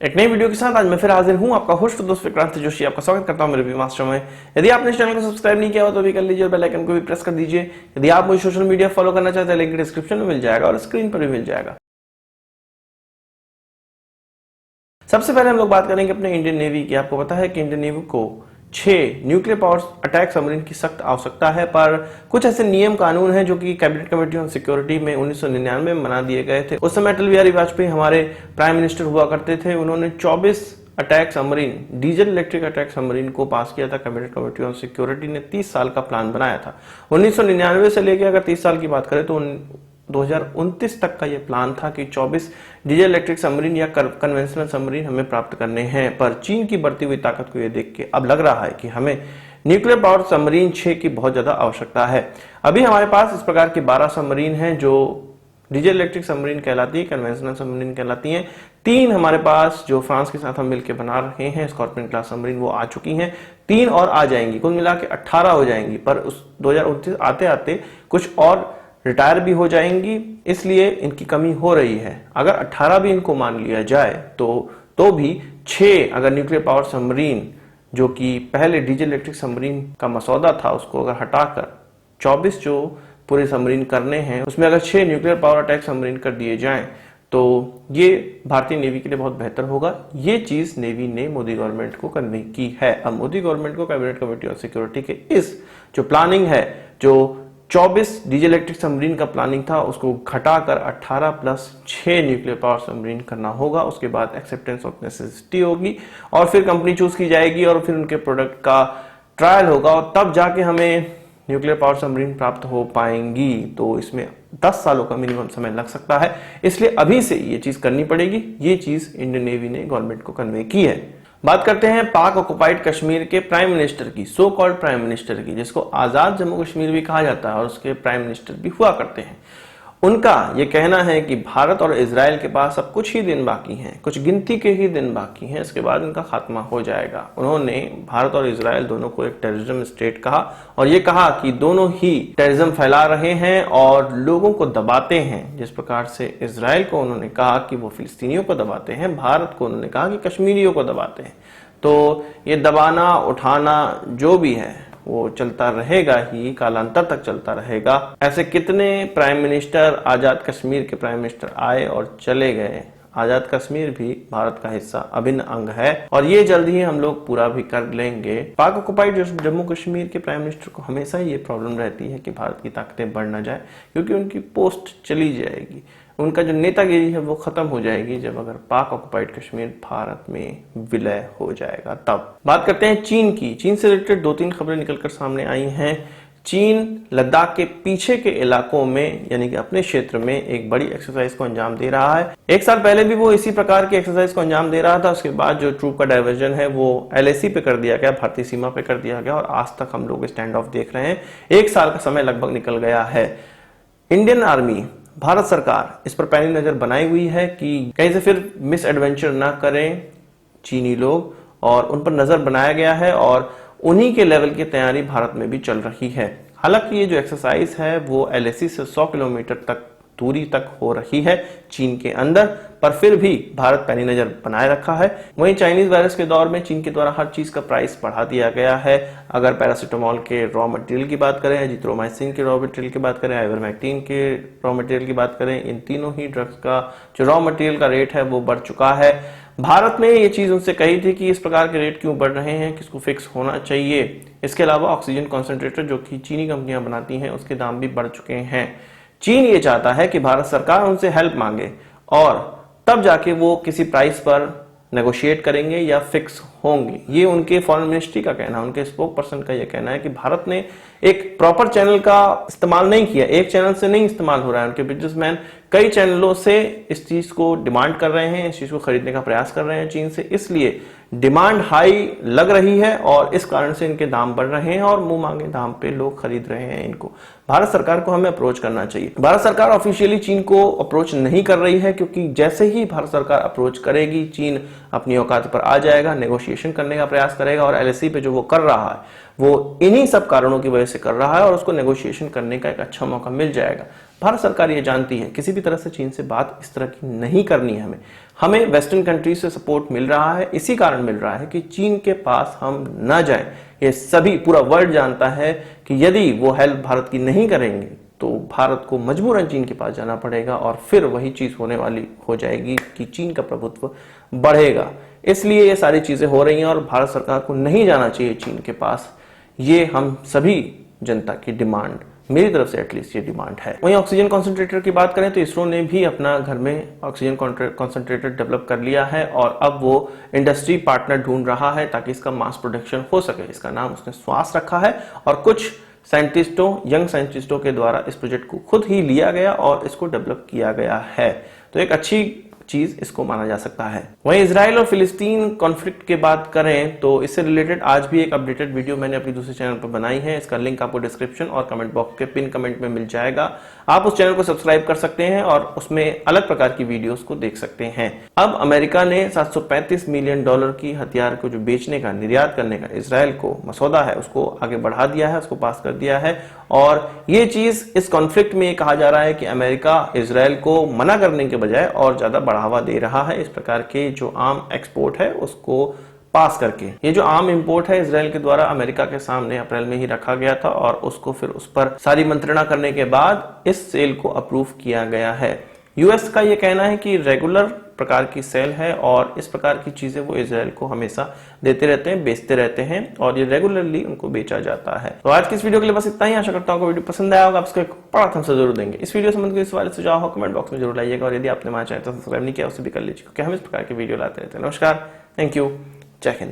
एक नई वीडियो के साथ आज मैं फिर हाजिर हूं, आपका होस्ट दोस्त विक्रांत जोशी आपका स्वागत करता हूं मेरे रिव्यू मास्टर में। यदि आपने इस चैनल को सब्सक्राइब नहीं किया हो तो भी कर लीजिए और बेल आइकन को भी प्रेस कर दीजिए। यदि आप मुझे सोशल मीडिया फॉलो करना चाहते हैं, लिंक डिस्क्रिप्शन में मिल जाएगा और स्क्रीन पर भी मिल जाएगा। सबसे पहले हम लोग बात करेंगे अपने इंडियन नेवी की। आपको पता है कि इंडियन नेवी को 6 न्यूक्लियर पावर अटैक सबमरीन की सख्त आवश्यकता है, पर कुछ ऐसे नियम कानून हैं जो कि कैबिनेट कमेटी ऑन सिक्योरिटी में 1999 में बना दिए गए थे। उस समय अटल बिहारी वाजपेयी हमारे प्राइम मिनिस्टर हुआ करते थे। उन्होंने 24 attack submarine, diesel electric attack submarine को पास किया था। कैबिनेट कमेटी ऑन सिक्योरिटी ने 30 साल का प्लान बनाया था। 1999 से लेकर अगर 30 साल की बात करें तो 2029 तक का यह प्लान था कि 24 डीजल इलेक्ट्रिक सबमरीन या कन्वेंशनल सबमरीन हमें प्राप्त करने हैं। पर चीन की बढ़ती हुई ताकत को यह देख के अब लग रहा है कि हमें न्यूक्लियर पावर सबमरीन 6 की बहुत ज्यादा आवश्यकता है। अभी हमारे पास इस प्रकार की 12 सबमरीन हैं जो डीजल इलेक्ट्रिक सबमरीन कहलाती है, कन्वेंशनल सबमरीन कहलाती हैं। 3 हमारे पास जो फ्रांस के साथ हम मिलकर बना रहे हैं स्कॉर्पियन क्लास सबमरीन, वो आ चुकी हैं। 3 और आ जाएंगी, कुल मिला के 18 हो जाएंगी। पर उस 2029 आते आते कुछ और रिटायर भी हो जाएंगी, इसलिए इनकी कमी हो रही है। अगर 18 भी इनको मान लिया जाए तो भी 6 अगर न्यूक्लियर पावर सबमरीन, जो कि पहले डीजल इलेक्ट्रिक सबमरीन का मसौदा था, उसको अगर हटाकर 24 जो पूरे सबमरीन करने हैं, उसमें अगर 6 न्यूक्लियर पावर अटैक सबमरीन कर दिए जाएं तो ये भारतीय नेवी के लिए बहुत बेहतर होगा। ये चीज नेवी ने मोदी गवर्नमेंट को कन्वे की है। अब मोदी गवर्नमेंट को कैबिनेट कमेटी ऑन सिक्योरिटी के इस जो प्लानिंग है, जो 24 डीजल इलेक्ट्रिक सबमरीन का प्लानिंग था, उसको घटाकर 18 प्लस 6 न्यूक्लियर पावर सबमरीन करना होगा। उसके बाद एक्सेप्टेंस ऑफ नेसेसिटी होगी और फिर कंपनी चूज की जाएगी और फिर उनके प्रोडक्ट का ट्रायल होगा और तब जाके हमें न्यूक्लियर पावर सबमरीन प्राप्त हो पाएंगी। तो इसमें 10 सालों का मिनिमम समय लग सकता है, इसलिए अभी से ये चीज करनी पड़ेगी। ये चीज इंडियन नेवी ने गवर्नमेंट को कन्वे की है। बात करते हैं पाक ऑक्युपाइड कश्मीर के प्राइम मिनिस्टर की, सो कॉल्ड प्राइम मिनिस्टर की, जिसको आजाद जम्मू कश्मीर भी कहा जाता है और उसके प्राइम मिनिस्टर भी हुआ करते हैं। उनका यह कहना है कि भारत और इजराइल के पास अब कुछ ही दिन बाकी हैं, कुछ गिनती के ही दिन बाकी हैं, इसके बाद इनका खात्मा हो जाएगा। उन्होंने भारत और इजराइल दोनों को एक टेररिज्म स्टेट कहा और ये कहा कि दोनों ही टेररिज्म फैला रहे हैं और लोगों को दबाते हैं। जिस प्रकार से इजराइल को उन्होंने कहा कि वो फिलिस्तीनियों को दबाते हैं, भारत को उन्होंने कहा कि कश्मीरियों को दबाते हैं। तो ये दबाना उठाना जो भी है वो चलता रहेगा ही, कालांतर तक चलता रहेगा। ऐसे कितने प्राइम मिनिस्टर आजाद कश्मीर के प्राइम मिनिस्टर आए और चले गए। आजाद कश्मीर भी भारत का हिस्सा, अभिन्न अंग है और ये जल्द ही हम लोग पूरा भी कर लेंगे। पाक ऑक्युपाइड जम्मू कश्मीर के प्राइम मिनिस्टर को हमेशा ये प्रॉब्लम रहती है कि भारत की ताकतें बढ़ ना जाए, क्योंकि उनकी पोस्ट चली जाएगी, उनका जो नेतागिरी है वो खत्म हो जाएगी जब अगर पाक ऑक्युपाइड कश्मीर भारत में विलय हो जाएगा। तब बात करते हैं चीन की। चीन से रिलेटेड 2-3 खबरें निकलकर सामने आई हैं। चीन लद्दाख के पीछे के इलाकों में, यानी कि अपने क्षेत्र में एक बड़ी एक्सरसाइज को अंजाम दे रहा है। 1 साल पहले भी वो इसी प्रकार की एक्सरसाइज को अंजाम दे रहा था। उसके बाद जो ट्रूप का डाइवर्जन है वो LAC पे कर दिया गया, भारतीय सीमा पे कर दिया गया और आज तक हम लोग स्टैंड ऑफ देख रहे हैं। 1 साल का समय लगभग निकल गया है। इंडियन आर्मी, भारत सरकार इस पर पैनी नजर बनाई हुई है कि कहीं से फिर मिस एडवेंचर ना करें चीनी लोग, और उन पर नजर बनाया गया है और उन्हीं के लेवल की तैयारी भारत में भी चल रही है। हालांकि ये जो एक्सरसाइज है वो LAC से 100 किलोमीटर तक दूरी तक हो रही है चीन के अंदर, पर फिर भी भारत पैनी नजर बनाए रखा है। वहीं चाइनीज वायरस के दौर में चीन के द्वारा हर चीज का प्राइस बढ़ा दिया गया है। अगर पैरासिटामोल के रॉ मटेरियल की बात करें, एजिथ्रोमाइसिन के रॉ मटेरियल की बात करें, आइवरमेक्टिन के रॉ मटेरियल की बात करें, इन तीनों ही ड्रग्स का जो रॉ मटेरियल का रेट है वो बढ़ चुका है। भारत ने ये चीज उनसे कही थी कि इस प्रकार के रेट क्यों बढ़ रहे हैं, किसको फिक्स होना चाहिए। इसके अलावा ऑक्सीजन कॉन्सेंट्रेटर जो कि चीनी कंपनियां बनाती हैं उसके दाम भी बढ़ चुके हैं। चीन ये चाहता है कि भारत सरकार उनसे हेल्प मांगे और तब जाके वो किसी प्राइस पर नेगोशिएट करेंगे या फिक्स होंगे। ये उनके फॉरेन मिनिस्ट्री का कहना है, उनके स्पोक पर्सन का ये कहना है कि भारत ने एक प्रॉपर चैनल का इस्तेमाल नहीं किया, एक चैनल से नहीं इस्तेमाल हो रहा है। उनके बिजनेसमैन कई चैनलों से इस चीज को डिमांड कर रहे हैं, इस चीज को खरीदने का प्रयास कर रहे हैं चीन से, इसलिए डिमांड हाई लग रही है और इस कारण से इनके दाम बढ़ रहे हैं और मुंह मांगे दाम पे लोग खरीद रहे हैं इनको। भारत सरकार को हमें अप्रोच करना चाहिए। भारत सरकार ऑफिशियली चीन को अप्रोच नहीं कर रही है, क्योंकि जैसे ही भारत सरकार अप्रोच करेगी चीन अपनी औकात पर आ जाएगा, नेगोशिएशन करने का प्रयास करेगा और LAC पे जो वो कर रहा है वो इन्हीं सब कारणों की वजह से कर रहा है और उसको नेगोशिएशन करने का एक अच्छा मौका मिल जाएगा। भारत सरकार ये जानती है किसी भी तरह से चीन से बात इस तरह की नहीं करनी है। हमें वेस्टर्न कंट्रीज से सपोर्ट मिल रहा है, इसी कारण मिल रहा है कि चीन के पास हम ना जाएं। ये सभी पूरा वर्ल्ड जानता है कि यदि वो हेल्प भारत की नहीं करेंगे तो भारत को मजबूरन चीन के पास जाना पड़ेगा और फिर वही चीज होने वाली हो जाएगी कि चीन का प्रभुत्व बढ़ेगा। इसलिए ये सारी चीजें हो रही हैं और भारत सरकार को नहीं जाना चाहिए चीन के पास। ये हम सभी जनता की डिमांड, मेरी तरफ से एटलीस्ट ये डिमांड है। वहीं ऑक्सीजन कॉन्सेंट्रेटर की बात करें तो इसरो ने भी अपना घर में ऑक्सीजन कॉन्सेंट्रेटर डेवलप कर लिया है और अब वो इंडस्ट्री पार्टनर ढूंढ रहा है ताकि इसका मास प्रोडक्शन हो सके। इसका नाम उसने श्वास रखा है और कुछ साइंटिस्टों, यंग साइंटिस्टों के द्वारा इस प्रोजेक्ट को खुद ही लिया गया और इसको डेवलप किया गया है। तो एक अच्छी चीज इसको माना जा सकता है। वहीं इजराइल और फिलिस्तीन कॉन्फ्लिक्ट की बात करें तो इससे रिलेटेड आज भी एक अपडेटेड वीडियो मैंने अपनी दूसरे चैनल पर बनाई है। इसका लिंक आपको डिस्क्रिप्शन और कमेंट बॉक्स के पिन कमेंट में मिल जाएगा। आप उस चैनल को सब्सक्राइब कर सकते हैं और उसमें अलग प्रकार की वीडियोस को देख सकते हैं। अब अमेरिका ने $735 मिलियन की हथियार को जो बेचने का, निर्यात करने का इजराइल को मसौदा है उसको आगे बढ़ा दिया है, उसको पास कर दिया है। और ये चीज इस कॉन्फ्लिक्ट में कहा जा रहा है कि अमेरिका इजराइल को मना करने के बजाय और ज्यादा बढ़ावा दे रहा है इस प्रकार के जो आर्म एक्सपोर्ट है उसको पास करके। ये जो आर्म इंपोर्ट है इजराइल के द्वारा अमेरिका के सामने अप्रैल में ही रखा गया था और उसको फिर उस पर सारी मंत्रणा करने के बाद इस सेल को अप्रूव किया गया है। यूएस का ये कहना है कि रेगुलर प्रकार की सेल है और इस प्रकार की चीजें वो इजराइल को हमेशा देते रहते हैं, बेचते रहते हैं और ये रेगुलरली उनको बेचा जाता है। तो आज की इस वीडियो के लिए बस इतना ही। आशा करता हूँ वीडियो पसंद आया होगा। आप इसको एक बड़ा थम्स अप जरूर देंगे। इस वीडियो संबंध इस वाले सुझाव हो कमेंट बॉक्स में जरूर लाइएगा और यदि आपने हमारे चैनल को सब्सक्राइब नहीं किया उसे भी कर लीजिए क्योंकि हम इस प्रकार की वीडियो लाते रहते हैं। नमस्कार, थैंक यू, जय हिंद।